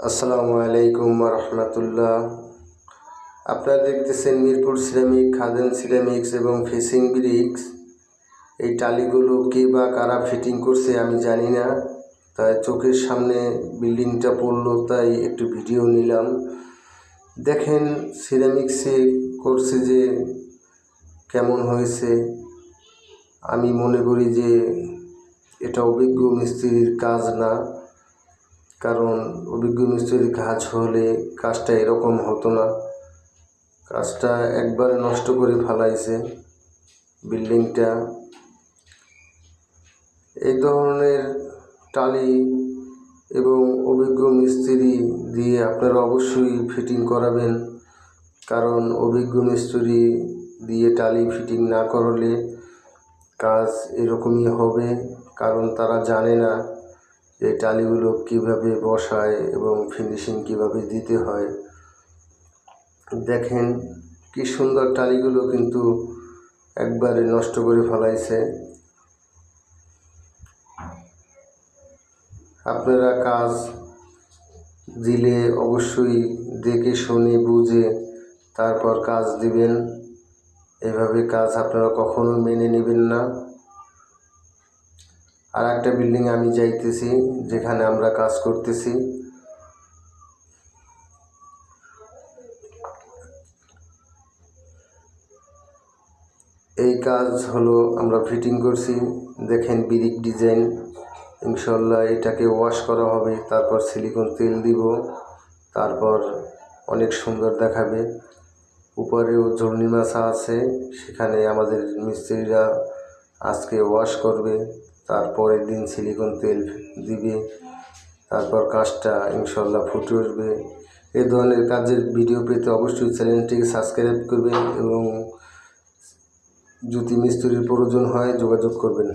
আসসালামু আলাইকুম রহমতুল্লাহ। আপনারা দেখতেছেন মিরপুর সিরামিক, খাদেম সিরামিক্স এবং ফেসিং ব্রিক্স। এই টালিগুলো কে বা কারা ফিটিং করছে আমি জানি না, তাই চোখের সামনে বিল্ডিংটা পড়লো তাই একটু ভিডিও নিলাম। দেখেন সিরামিক্সে করছে যে কেমন হয়েছে। আমি মনে করি যে এটা অভিজ্ঞ মিস্ত্রির কাজ না, কারণ অভিজ্ঞ মিস্ত্রির কাজ হলে কাজটা এরকম হতো না। কাজটা একবারে নষ্ট করে ফেলাইছে বিল্ডিংটা। এই ধরনের টালি এবং অভিজ্ঞ মিস্ত্রি দিয়ে আপনারা অবশ্যই ফিটিং করাবেন, কারণ অভিজ্ঞ মিস্ত্রি দিয়ে টালি ফিটিং না করলে কাজ এরকমই হবে, কারণ তারা জানে না এই টালিগুলো কিভাবে বসায় এবং ফিনিশিং কিভাবে দিতে হয়। দেখেন কি সুন্দর টালিগুলো কিন্তু একবারে নষ্ট করে ফেলাইছে। আপনারা কাজ দিলে অবশ্যই দেখে শুনে বুঝে তারপর কাজ দিবেন। এভাবে কাজ আপনারা কখনো মেনে নেবেন না। আর একটা বিল্ডিং আমি যাইতেছি যেখানে আমরা কাজ করতেছি। এই কাজ হলো আমরা ফিটিং করছি। দেখেন ব্রিক ডিজাইন, ইনশাল্লাহ এটাকে ওয়াশ করা হবে, তারপর সিলিকন তেল দিব, তারপর অনেক সুন্দর দেখাবে। উপরেও ঝুলনি মাছা আছে, সেখানে আমাদের মিস্ত্রিরা আজকে ওয়াশ করবে, তারপরের দিন সিলিকন তেল দিবে, তারপর কাজটা ইনশাল্লাহ ফুটে উঠবে। এই ধরনের কাজের ভিডিও পেতে অবশ্যই চ্যানেলটিকে সাবস্ক্রাইব করবেন এবং যদি মিস্ত্রির প্রয়োজন হয় যোগাযোগ করবেন।